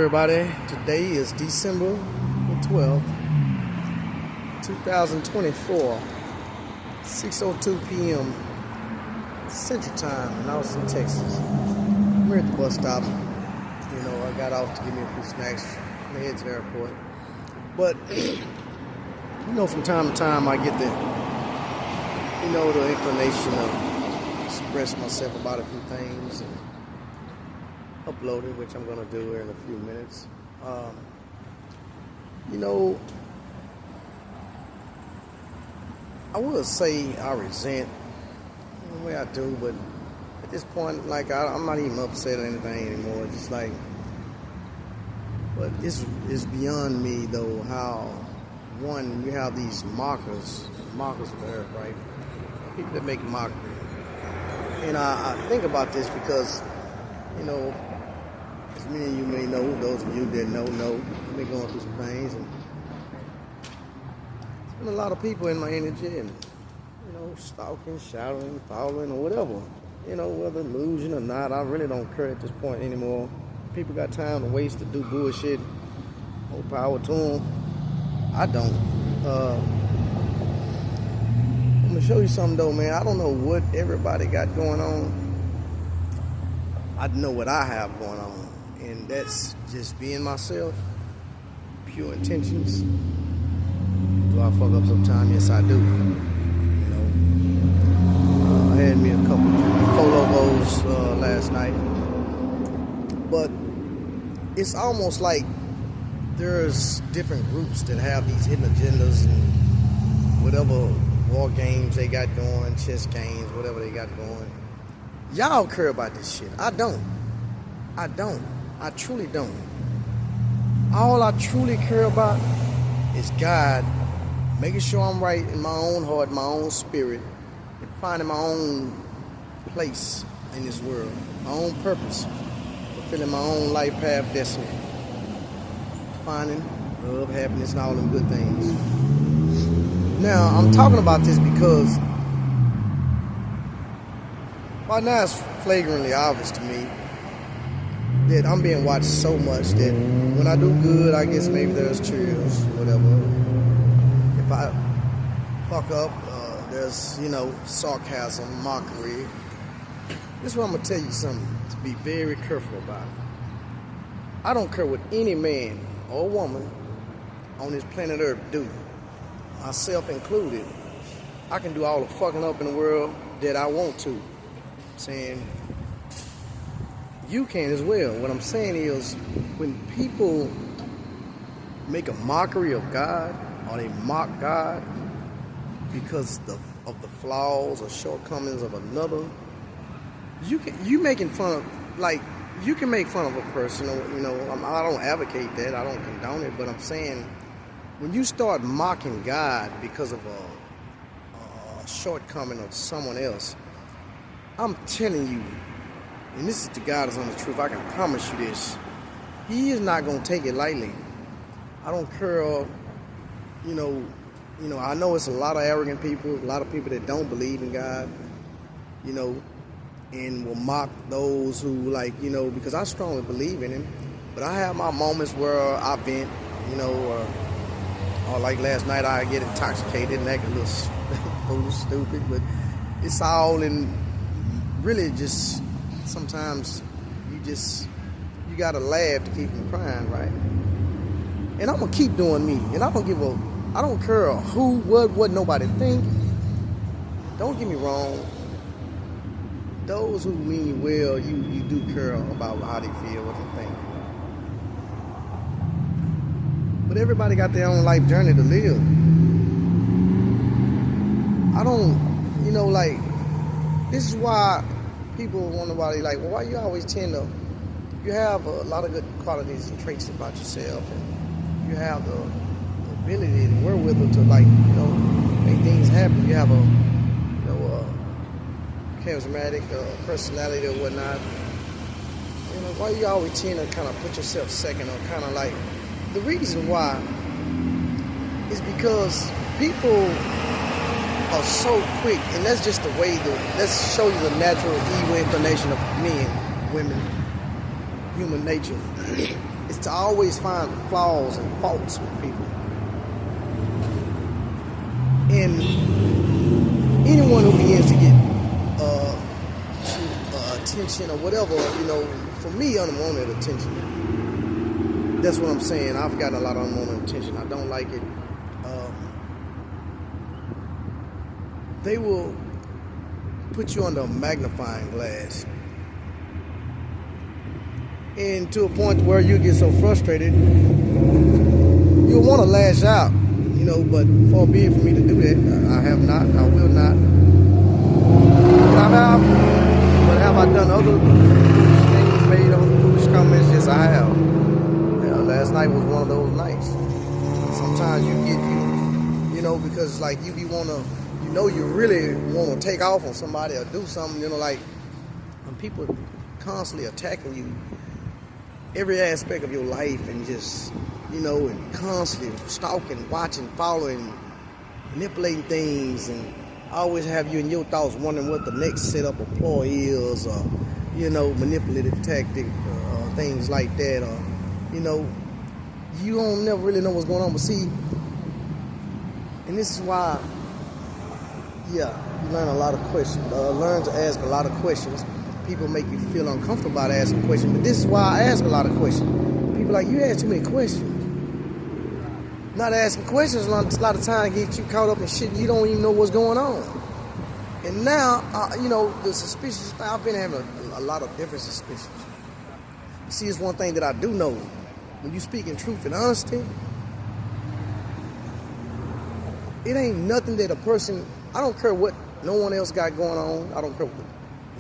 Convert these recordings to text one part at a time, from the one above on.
everybody. Today is December the 12th, 2024, 6:02 p.m. Central Time in Austin, Texas. I'm here at the bus stop. I got off to get me a few snacks and head to the airport. But, from time to time I get the inclination of express myself about a few things and upload it, which I'm going to do here in a few minutes. I would say I resent the way I do, but at this point, I'm not even upset or anything anymore. It's just but it's beyond me though how, one, you have these mockers of the earth, right? People that make mockery. And I think about this because, as many of you may know, those of you that know, I've been going through some things, and there's been a lot of people in my energy, and stalking, shouting, following, or whatever. Whether illusion or not, I really don't care at this point anymore. People got time to waste to do bullshit. More power to them. I don't. I'm gonna show you something though, man. I don't know what everybody got going on. I know what I have going on, and that's just being myself. Pure intentions. Do I fuck up sometime? Yes, I do. I had me a couple Fologos last night, but it's almost like there's different groups that have these hidden agendas and whatever war games they got going, chess games, whatever they got going. Y'all care about this shit. I don't. I truly don't. All I truly care about is God, making sure I'm right in my own heart, my own spirit, and finding my own place in this world, my own purpose, fulfilling my own life path destiny, finding love, happiness, and all them good things. Now, I'm talking about this because by now it's flagrantly obvious to me that I'm being watched so much that when I do good, I guess maybe there's cheers, whatever. If I fuck up, there's, sarcasm, mockery. This is what I'm going to tell you something to be very careful about. I don't care what any man or woman on this planet Earth do, myself included. I can do all the fucking up in the world that I want to. I'm saying you can as well. What I'm saying is, when people make a mockery of God, or they mock God because of the flaws or shortcomings of another, you making fun of, you can make fun of a person, I don't advocate that, I don't condone it, but I'm saying when you start mocking God because of a shortcoming of someone else, I'm telling you, and this is the God is on the truth, I can promise you this, He is not going to take it lightly. I don't care, I know it's a lot of arrogant people, a lot of people that don't believe in God, and will mock those who because I strongly believe in Him, but I have my moments where I vent, or like last night I get intoxicated and act a little foolish, stupid, but it's all in really just sometimes you gotta laugh to keep from crying, right? And I'm gonna keep doing me, and I don't care who, what nobody think. Don't get me wrong. Those who mean you well, you do care about how they feel, what they think. But everybody got their own life journey to live. I don't, this is why people wonder why you always tend to, you have a lot of good qualities and traits about yourself, and you have the ability and wherewithal to make things happen. You have a charismatic personality or whatnot. Why you always tend to kind of put yourself second, or kind of the reason why is because people are so quick, and that's just the way let's show you the natural evil inclination of men, women, human nature. is to always find flaws and faults with people. And anyone who begins to get attention or whatever, for me, unwanted attention. That's what I'm saying. I've gotten a lot of unwanted attention. I don't like it. They will put you under a magnifying glass. And to a point where you get so frustrated, you'll want to lash out, but far be it for me to do that. I have not, I will not. But have I done other things, made other foolish comments? Yes, I have. Last night was one of those nights. Sometimes you get, because like you you really want to take off on somebody or do something, like when people constantly attacking you, every aspect of your life, and just, and constantly stalking, watching, following, manipulating things, and always have you in your thoughts wondering what the next setup or ploy is, or, manipulative tactic, things like that, or, you don't never really know what's going on. But see, and this is why, you learn a lot of questions, learn to ask a lot of questions. People make you feel uncomfortable about asking questions, but this is why I ask a lot of questions. People are like, you ask too many questions. Not asking questions a lot of times get you caught up in shit you don't even know what's going on. And now, the suspicious, I've been having a lot of different suspicions. See, it's one thing that I do know. When you speak in truth and honesty, it ain't nothing that a person, I don't care what no one else got going on. I don't care what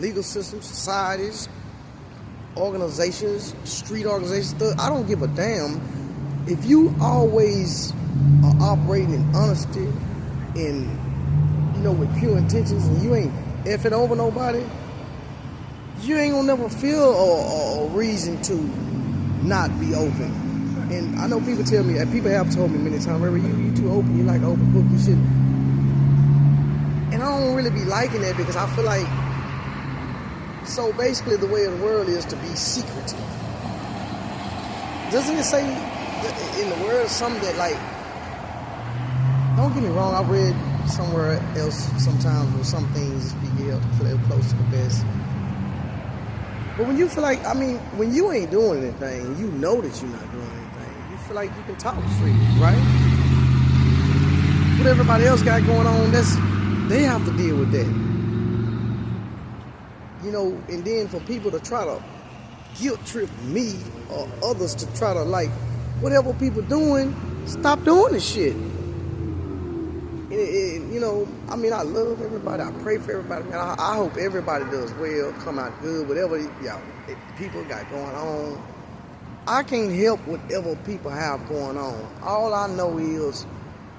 legal systems, societies, organizations, street organizations, I don't give a damn. If you always are operating in honesty and, with pure intentions, and you ain't effing over nobody, you ain't gonna never feel a reason to not be open. And I know people tell me, and people have told me many times, "Reverend, you too open, you like an open book, you should." And I don't really be liking that, because I feel like, so basically the way of the world is to be secretive. Doesn't it say in the word something that, like, don't get me wrong, I've read somewhere else sometimes where some things be held close to the vest. But when you feel like, when you ain't doing anything, you know that you're not doing anything, you feel like you can talk free, right? What everybody else got going on, they have to deal with that. And then for people to try to guilt trip me or others to try to, like, whatever people doing, stop doing this shit. And I love everybody. I pray for everybody. Man, I hope everybody does well, come out good, whatever people got going on. I can't help whatever people have going on. All I know is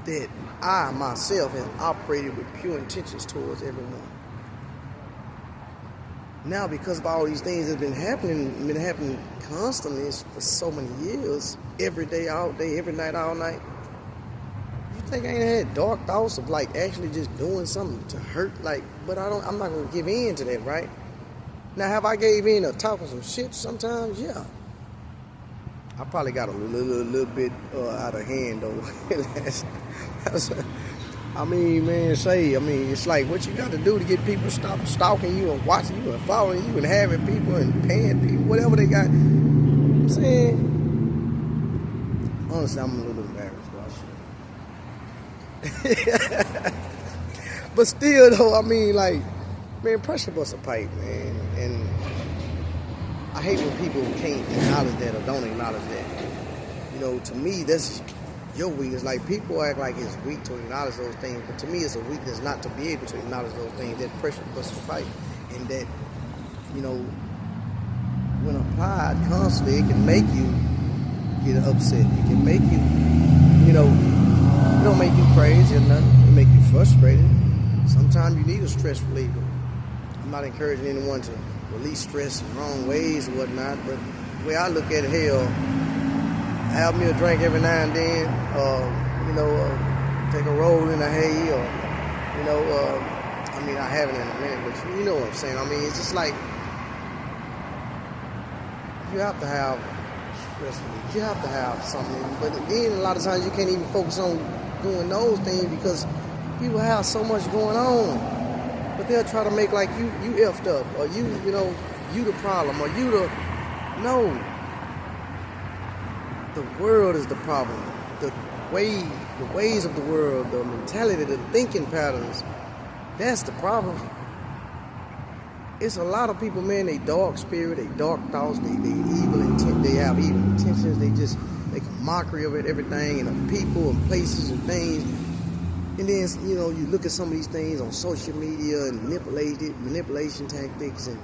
that I myself have operated with pure intentions towards everyone. Now, because of all these things that have been happening constantly for so many years, every day, all day, every night, all night, you think I ain't had dark thoughts of, like, actually just doing something to hurt, like, but I'm not going to give in to that, right? Now, have I gave in to talking some shit sometimes? Yeah. I probably got a little bit out of hand, though. It's like what you got to do to get people to stop stalking you and watching you and following you and having people and paying people, whatever they got. I'm saying, honestly, I'm a little embarrassed about shit. But still, though, pressure busts a pipe, man. And I hate when people can't acknowledge that or don't acknowledge that. To me, that's your weakness. Like, people act like it's weak to acknowledge those things, but to me it's a weakness not to be able to acknowledge those things. That pressure busts a pipe, and that, when applied constantly, it can make you get upset. It can make you, it don't make you crazy or nothing. It make you frustrated. Sometimes you need a stress reliever. I'm not encouraging anyone to release stress in wrong ways or whatnot, but the way I look at it, hell, have me a drink every now and then, take a roll in the hay, or, I haven't in a minute, but you know what I'm saying. It's just like, you have to have stressful. You have to have something. But then a lot of times you can't even focus on doing those things because people have so much going on. But they'll try to make like you effed up, or you the problem, or you the... No. The world is the problem. The ways of the world, the mentality, the thinking patterns, that's the problem. It's a lot of people, man, they dark spirit, they dark thoughts, they evil intent, they have evil intentions, they just make a mockery of everything, and of people and places and things. And then, you look at some of these things on social media and manipulation tactics, and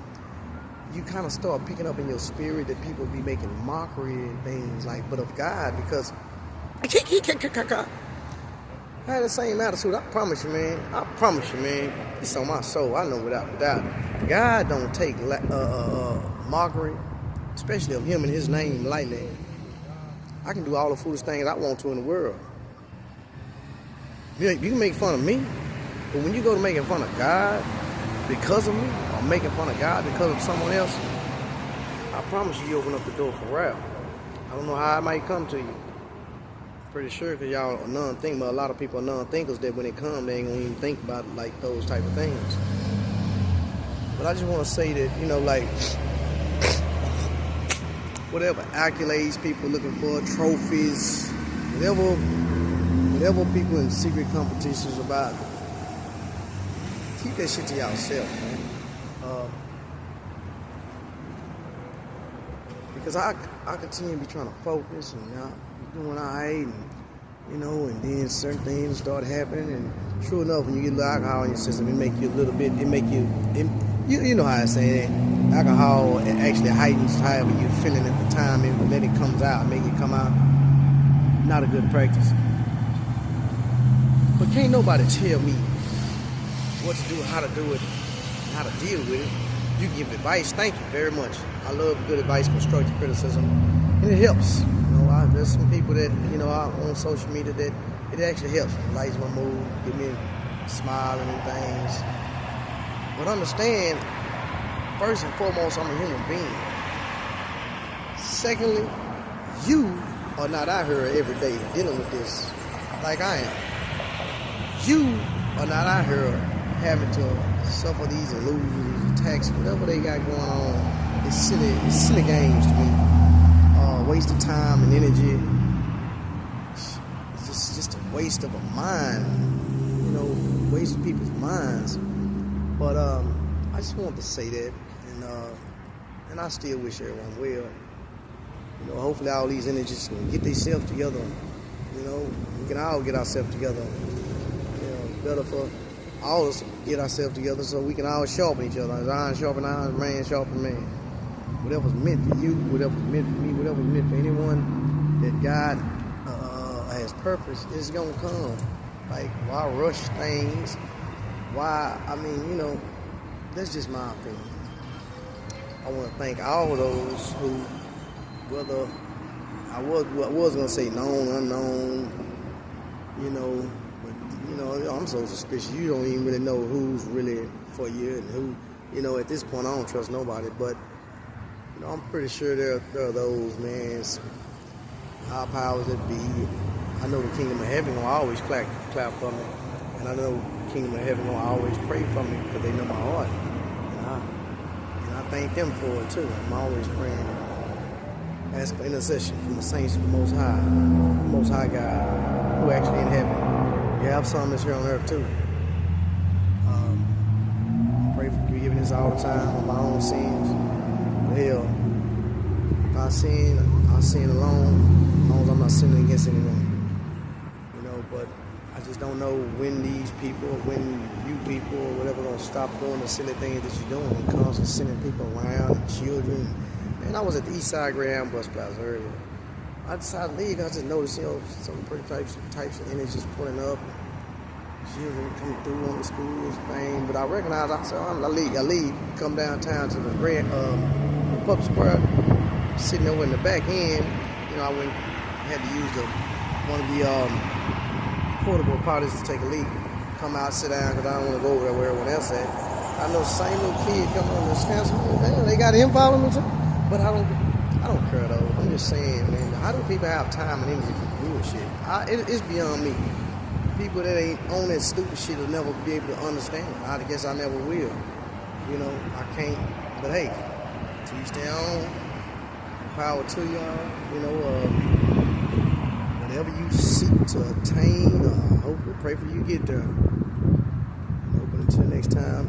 you kind of start picking up in your spirit that people be making mockery and things like, but of God, because I had the same attitude. I promise you, man. It's on my soul. I know without a doubt. God don't take mockery, especially of Him and His name, lightly. I can do all the foolish things I want to in the world. You can make fun of me, but when you go to making fun of God because of me, or making fun of God because of someone else, I promise you open up the door for wrath. I don't know how it might come to you. Pretty sure, because y'all are non-thinkers, but a lot of people are non-thinkers that when they come, they ain't gonna even think about like those type of things. But I just want to say that, like, whatever accolades people looking for, trophies, whatever people in secret competitions about, keep that shit to yourself, man. Because I continue to be trying to focus and doing all right, and then certain things start happening, and true enough, when you get a little alcohol in your system, it make you a little bit, you know how I say it, alcohol actually heightens however you're feeling at the time, and let it comes out, make it come out. Not a good practice. But can't nobody tell me what to do, how to do it, how to deal with it. You can give advice, thank you very much. I love good advice, constructive criticism, and it helps. There's some people that, on social media that it actually helps. It lightens my mood, give me smiling and things. But understand, first and foremost, I'm a human being. Secondly, you are not out here every day dealing with this like I am. You are not out here having to suffer these illusions, attacks, whatever they got going on. It's silly games to me. Waste of time and energy. It's just a waste of a mind, waste of people's minds. But I just wanted to say that, and I still wish everyone well. Hopefully all these energies can get themselves together. We can all get ourselves together. Better for all of us to get ourselves together so we can all sharpen each other. As iron sharpen iron, man sharpen man. Whatever's meant for you, whatever's meant for me, whatever's meant for anyone that God has purpose is going to come. Like, why rush things? Why, that's just my opinion. I want to thank all those who, whether I was going to say known, unknown, but, I'm so suspicious. You don't even really know who's really for you and who, at this point I don't trust nobody, but I'm pretty sure there are those, man, high powers that be. I know the kingdom of heaven will always clap for me. And I know the kingdom of heaven will always pray for me because they know my heart. And I thank them for it too. I'm always praying. Ask for intercession from the saints of the Most High God, who actually in heaven. You have some that's here on earth too. Pray for forgiveness all the time on my own sins. Hell, if I sin alone, as long as I'm not sinning against anyone. But I just don't know when these people, when you people, or whatever, gonna stop doing the silly things that you're doing and constantly sending people around and children. Man, I was at the East Side Greyhound bus plaza earlier. I decided to leave. I just noticed, some pretty types of energies pulling up. Children coming through on the school's thing. But I recognized, I said, I leave, come downtown to the Public Square, sitting over in the back end. I had to use one of the portable potties to take a leak. Come out, sit down, because I don't want to go over there where everyone else at. I know the same little kid coming on the scans. Damn, they got him following me too. But I don't I don't care though. I'm just saying, man, how do people have time and energy for bullshit? It's beyond me. People that ain't on that stupid shit will never be able to understand. I guess I never will. You know, I can't. But hey, to each their own. Power to y'all. You know, whatever you seek to attain, hopefully pray for you get there. Open until next time.